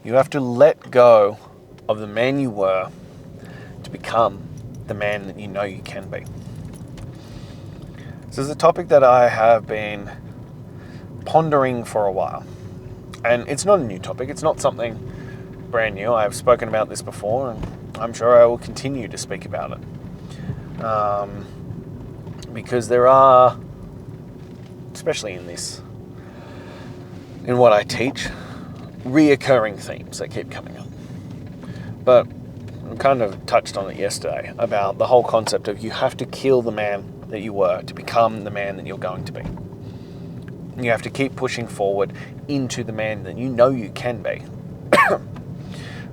You have to let go of the man you were to become the man that you know you can be. This is a topic that I have been pondering for a while. And it's not a new topic. It's not something brand new. I've spoken about this before, and I'm sure I will continue to speak about it. Because there are, especially in what I teach, reoccurring themes that keep coming up. But I kind of touched on it yesterday about the whole concept of you have to kill the man that you were to become the man that you're going to be. You have to keep pushing forward into the man that you know you can be.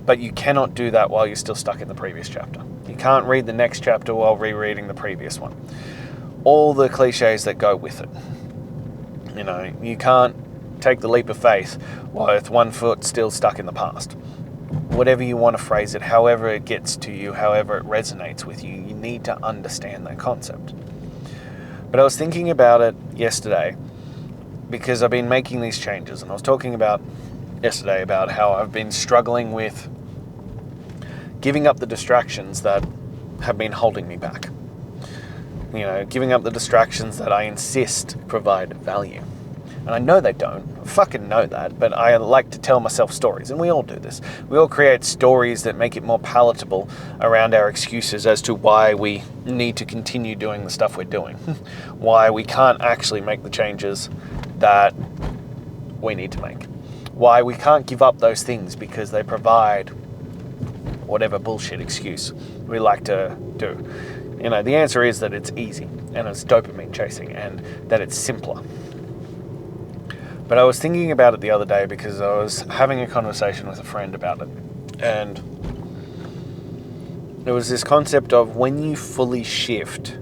But you cannot do that while you're still stuck in the previous chapter. You can't read the next chapter while rereading the previous one. All the cliches that go with it. You know, you can't take the leap of faith with one foot still stuck in the past. Whatever you want to phrase it, however it gets to you, however it resonates with you, you need to understand that concept. But I was thinking about it yesterday because I've been making these changes, and I was talking about yesterday about how I've been struggling with giving up the distractions that have been holding me back. You know, giving up the distractions that I insist provide value. And I know they don't. I fucking know that. But I like to tell myself stories. And we all do this. We all create stories that make it more palatable around our excuses as to why we need to continue doing the stuff we're doing. Why we can't actually make the changes that we need to make. Why we can't give up those things because they provide whatever bullshit excuse we like to do. You know, the answer is that it's easy and it's dopamine chasing and that it's simpler. But I was thinking about it the other day because I was having a conversation with a friend about it. And there was this concept of when you fully shift,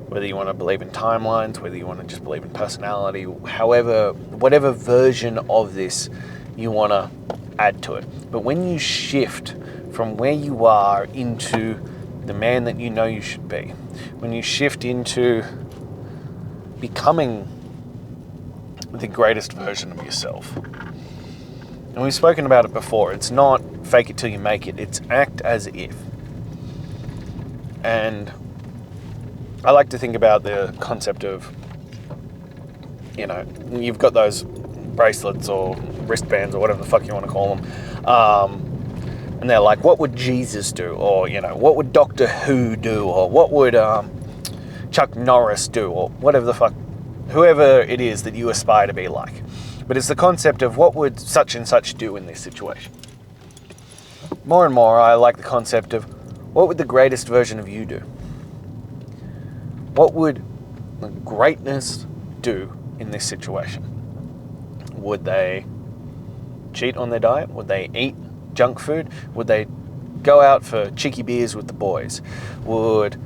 whether you want to believe in timelines, whether you want to just believe in personality, however, whatever version of this you want to add to it. But when you shift from where you are into the man that you know you should be, when you shift into becoming the greatest version of yourself. And we've spoken about it before. It's not fake it till you make it. It's act as if. And I like to think about the concept of, you know, you've got those bracelets or wristbands or whatever the fuck you want to call them. And they're like, what would Jesus do? Or, you know, what would Doctor Who do? Or what would Chuck Norris do? Or whatever the fuck, whoever it is that you aspire to be like. But it's the concept of what would such and such do in this situation. More and more, I like the concept of what would the greatest version of you do? What would the greatness do in this situation? Would they cheat on their diet? Would they eat junk food? Would they go out for cheeky beers with the boys? Would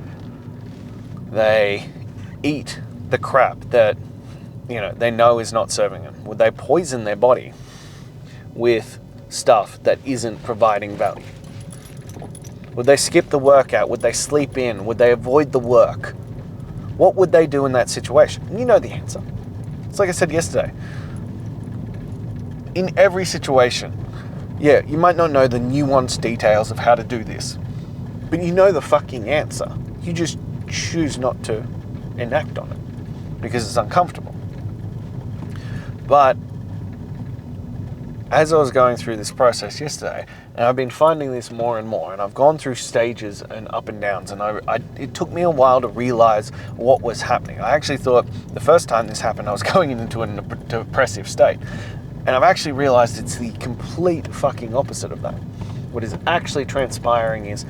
they eat the crap that, you know, they know is not serving them? Would they poison their body with stuff that isn't providing value? Would they skip the workout? Would they sleep in? Would they avoid the work? What would they do in that situation? And you know the answer. It's like I said yesterday. In every situation, yeah, you might not know the nuanced details of how to do this, but you know the fucking answer. You just choose not to enact on it because it's uncomfortable. But as I was going through this process yesterday, and I've been finding this more and more, and I've gone through stages and up and downs, and it took me a while to realize what was happening. I actually thought the first time this happened, I was going into a depressive state. And I've actually realized it's the complete fucking opposite of that. What is actually transpiring is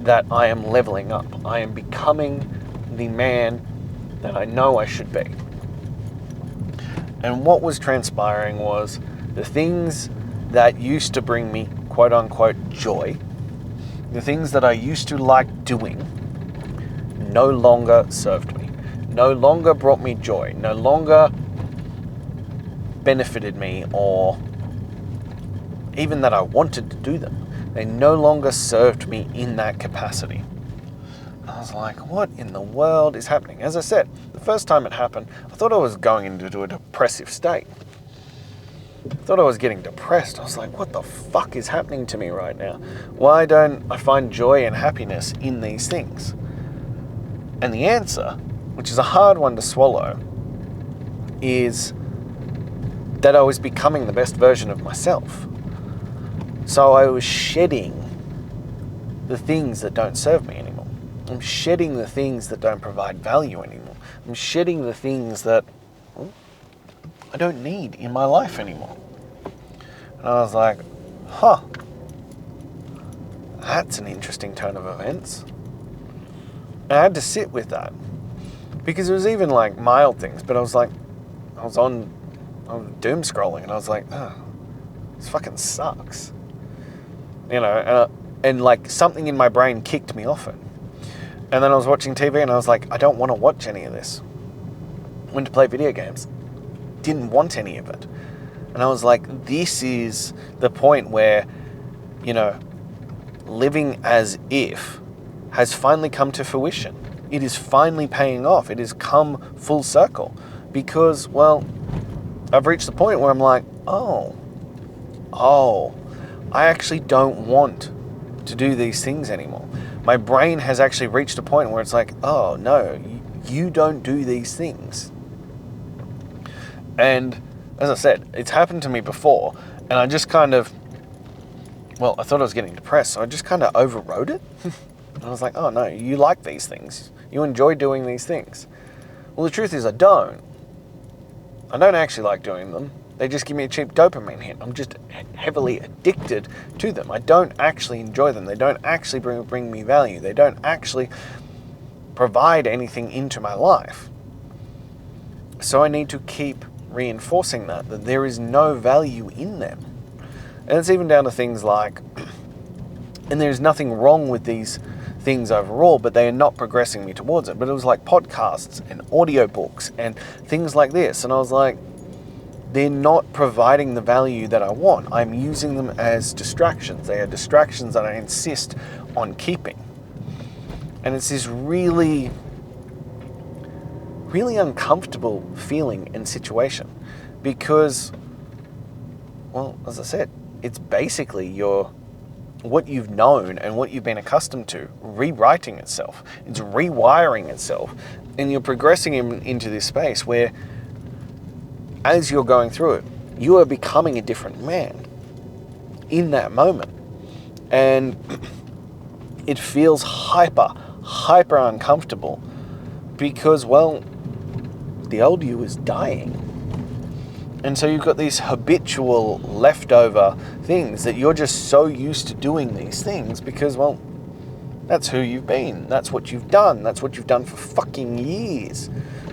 that I am leveling up. I am becoming the man that I know I should be. And what was transpiring was the things that used to bring me quote unquote joy, the things that I used to like doing, no longer served me, no longer brought me joy, no longer benefited me, or even that I wanted to do them. They no longer served me in that capacity. I was like, what in the world is happening? As I said, the first time it happened, I thought I was going into a depressive state. thought I was getting depressed. I was like, what the fuck is happening to me right now? Why don't I find joy and happiness in these things? And the answer, which is a hard one to swallow, is that I was becoming the best version of myself. So I was shedding the things that don't serve me anymore. I'm shedding the things that don't provide value anymore. I'm shedding the things that I don't need in my life anymore. And I was like, that's an interesting turn of events. And I had to sit with that. Because it was even like mild things, but I was doom scrolling and I was like, this fucking sucks. You know, and like something in my brain kicked me off it. And then I was watching TV and I was like, I don't want to watch any of this. Went to play video games. Didn't want any of it. And I was like, this is the point where, you know, living as if has finally come to fruition. It is finally paying off. It has come full circle. Because, well, I've reached the point where I'm like, oh, I actually don't want to do these things anymore. My brain has actually reached a point where it's like, oh, no, you don't do these things. And as I said, it's happened to me before, and I just kind of, well, I thought I was getting depressed, so I just kind of overrode it. And I was like, oh, no, you like these things. You enjoy doing these things. Well, the truth is I don't. I don't actually like doing them. They just give me a cheap dopamine hit. I'm just heavily addicted to them. I don't actually enjoy them. They don't actually bring me value. They don't actually provide anything into my life. So I need to keep reinforcing that there is no value in them. And it's even down to things like, and there's nothing wrong with these things overall, but they are not progressing me towards it. But it was like podcasts and audiobooks and things like this. And I was like, they're not providing the value that I want. I'm using them as distractions. They are distractions that I insist on keeping. And it's this really, really uncomfortable feeling and situation because, well, as I said, it's basically what you've known and what you've been accustomed to rewriting itself. It's rewiring itself. And you're progressing into this space where as you're going through it, you are becoming a different man in that moment. And it feels hyper uncomfortable because, well, the old you is dying. And so you've got these habitual leftover things that you're just so used to doing these things because, well, that's who you've been. That's what you've done. That's what you've done for fucking years,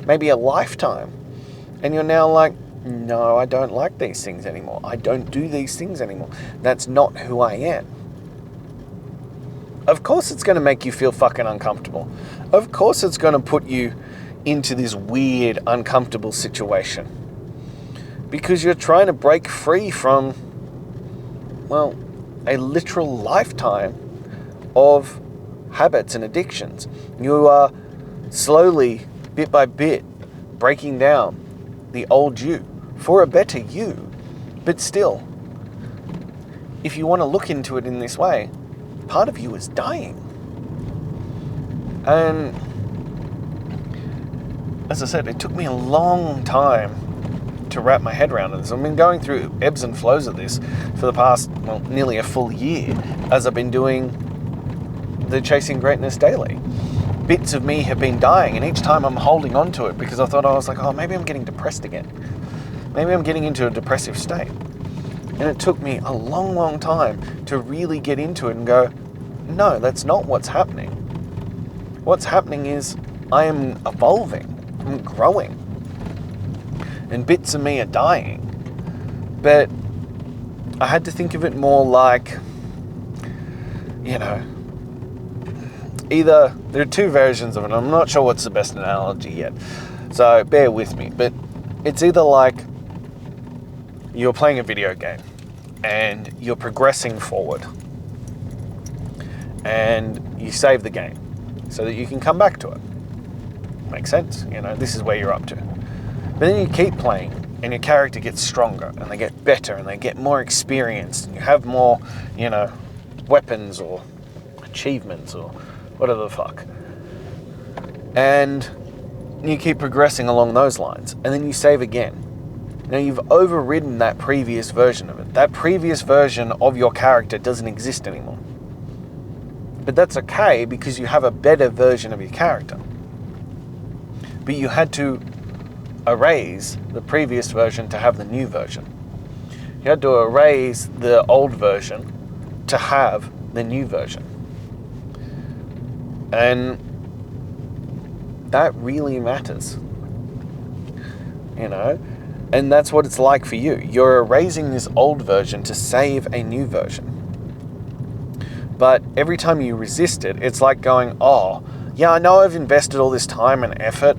maybe a lifetime. And you're now like, no, I don't like these things anymore. I don't do these things anymore. That's not who I am. Of course it's going to make you feel fucking uncomfortable. Of course it's going to put you into this weird, uncomfortable situation. Because you're trying to break free from, well, a literal lifetime of habits and addictions. You are slowly, bit by bit, breaking down the old you for a better you. But still, if you want to look into it in this way, part of you is dying. And as I said, it took me a long time to wrap my head around this. I've been going through ebbs and flows of this for the past, well, nearly a full year as I've been doing the Chasing Greatness Daily. Bits of me have been dying, and each time I'm holding on to it because I thought I was like, oh, maybe I'm getting depressed again. Maybe I'm getting into a depressive state. And it took me a long time to really get into it and go, no, that's not what's happening. What's happening is I am evolving, I'm growing, and bits of me are dying. But I had to think of it more like, you know, either, there are two versions of it. I'm not sure what's the best analogy yet, so bear with me. But it's either like you're playing a video game and you're progressing forward and you save the game so that you can come back to it. Makes sense? You know, this is where you're up to. But then you keep playing and your character gets stronger, and they get better, and they get more experienced, and you have more, weapons or achievements or whatever the fuck. And you keep progressing along those lines, and then you save again. Now you've overridden that previous version of it. That previous version of your character doesn't exist anymore. But that's okay, because you have a better version of your character. But you had to erase the previous version to have the new version. You had to erase the old version to have the new version. And that really matters. And that's what it's like for you. You're erasing this old version to save a new version. But every time you resist it, it's like going, oh, yeah, I know I've invested all this time and effort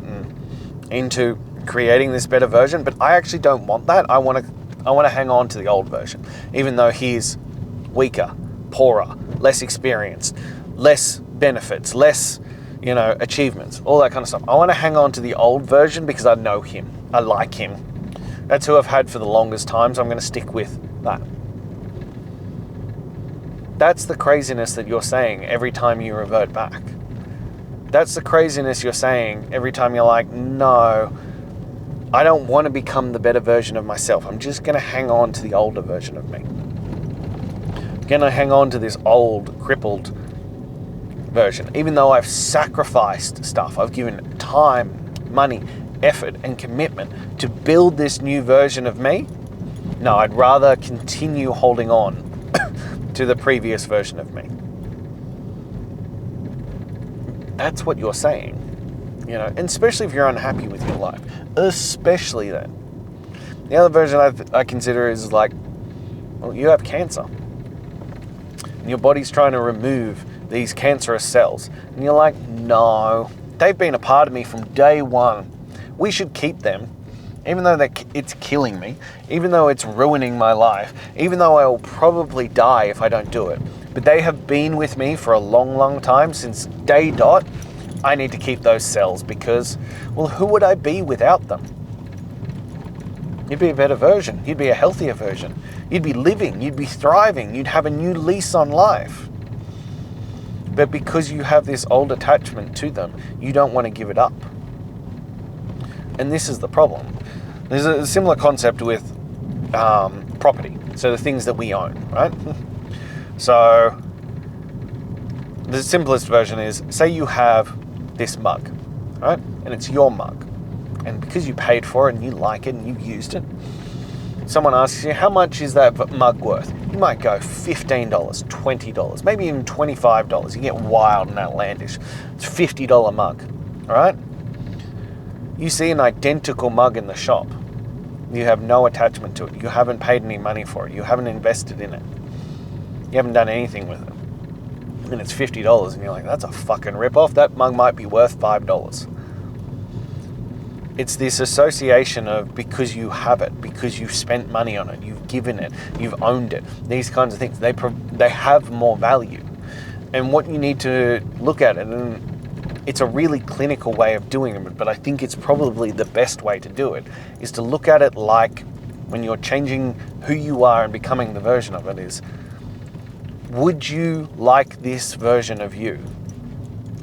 into creating this better version, but I actually don't want that. I want to hang on to the old version, even though he's weaker, poorer, less experienced, less benefits, less, achievements, all that kind of stuff. I want to hang on to the old version because I know him. I like him. That's who I've had for the longest time, so I'm going to stick with that. That's the craziness that you're saying every time you revert back. That's the craziness you're saying every time you're like, no, I don't want to become the better version of myself. I'm just going to hang on to the older version of me. I'm going to hang on to this old, crippled version. Even though I've sacrificed stuff, I've given time, money, effort, and commitment to build this new version of me. No, I'd rather continue holding on to the previous version of me. That's what you're saying, and especially if you're unhappy with your life, especially then. The other version I consider is like, well, you have cancer, and your body's trying to remove these cancerous cells, and you're like, no, they've been a part of me from day one. We should keep them, even though it's killing me, even though it's ruining my life, even though I will probably die if I don't do it. But they have been with me for a long, long time, since day dot. I need to keep those cells because, well, who would I be without them? You'd be a better version. You'd be a healthier version. You'd be living. You'd be thriving. You'd have a new lease on life. But because you have this old attachment to them, you don't want to give it up. And this is the problem. There's a similar concept with property. So the things that we own, right? So the simplest version is, say you have this mug, right? And it's your mug. And because you paid for it and you like it and you used it, someone asks you, how much is that mug worth? You might go $15, $20, maybe even $25. You get wild and outlandish. It's a $50 mug, all right? You see an identical mug in the shop. You have no attachment to it. You haven't paid any money for it. You haven't invested in it. You haven't done anything with it. And it's $50 and you're like, that's a fucking rip-off. That mug might be worth $5. It's this association of, because you have it, because you've spent money on it, you've given it, you've owned it, these kinds of things, they have more value. And what you need to look at it, and it's a really clinical way of doing it, but I think it's probably the best way to do it, is to look at it like when you're changing who you are and becoming the version of it is, would you like this version of you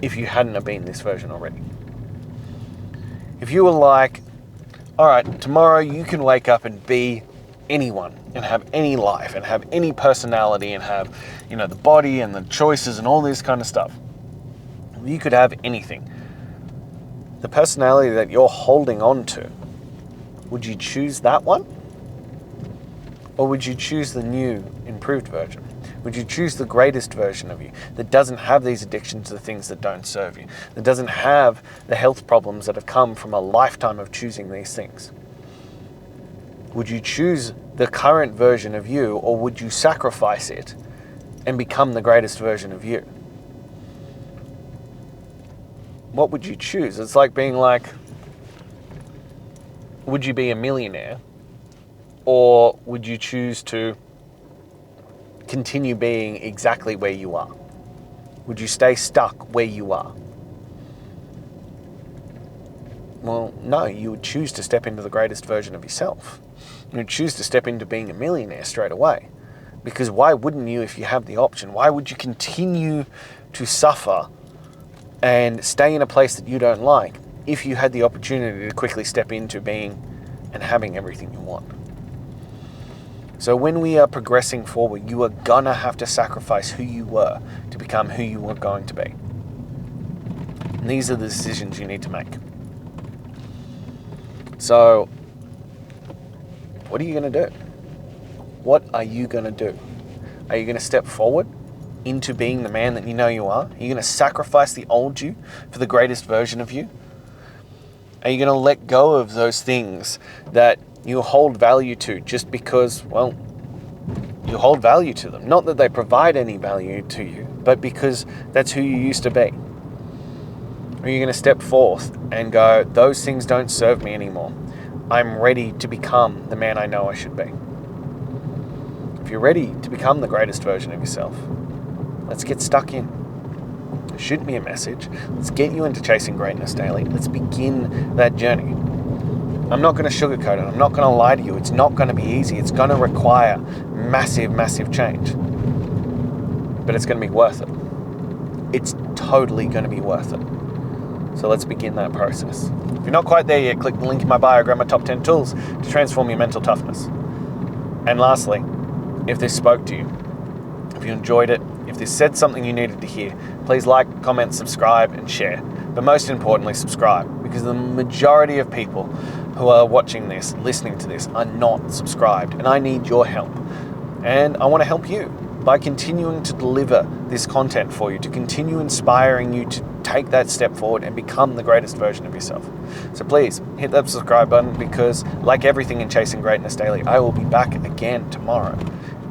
if you hadn't have been this version already? If you were like, all right, tomorrow you can wake up and be anyone and have any life and have any personality and have, the body and the choices and all this kind of stuff. You could have anything. The personality that you're holding on to, would you choose that one? Or would you choose the new, improved version? Would you choose the greatest version of you that doesn't have these addictions to the things that don't serve you, that doesn't have the health problems that have come from a lifetime of choosing these things? Would you choose the current version of you, or would you sacrifice it and become the greatest version of you? What would you choose? It's like being like, would you be a millionaire, or would you choose to continue being exactly where you are? Would you stay stuck where you are? Well, no, you would choose to step into the greatest version of yourself. You would choose to step into being a millionaire straight away. Because why wouldn't you if you have the option? Why would you continue to suffer and stay in a place that you don't like if you had the opportunity to quickly step into being and having everything you want? So when we are progressing forward, you are gonna have to sacrifice who you were to become who you were going to be. And these are the decisions you need to make. So, what are you gonna do? What are you gonna do? Are you gonna step forward into being the man that you know you are? Are you gonna sacrifice the old you for the greatest version of you? Are you gonna let go of those things that you hold value to just because, well, you hold value to them? Not that they provide any value to you, but because that's who you used to be. Are you gonna step forth and go, those things don't serve me anymore. I'm ready to become the man I know I should be. If you're ready to become the greatest version of yourself, let's get stuck in. Shoot me a message. Let's get you into chasing greatness daily. Let's begin that journey. I'm not going to sugarcoat it. I'm not going to lie to you. It's not going to be easy. It's going to require massive, massive change. But it's going to be worth it. It's totally going to be worth it. So let's begin that process. If you're not quite there yet, click the link in my bio, grab my top 10 tools to transform your mental toughness. And lastly, if this spoke to you, if you enjoyed it, if this said something you needed to hear, please like, comment, subscribe, and share. But most importantly, subscribe, because the majority of people who are watching this, listening to this, are not subscribed, and I need your help. And I want to help you by continuing to deliver this content for you, to continue inspiring you to take that step forward and become the greatest version of yourself. So please hit that subscribe button, because like everything in Chasing Greatness Daily, I will be back again tomorrow,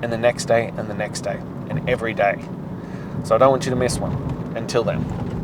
and the next day, and the next day, and every day. So I don't want you to miss one. Until then.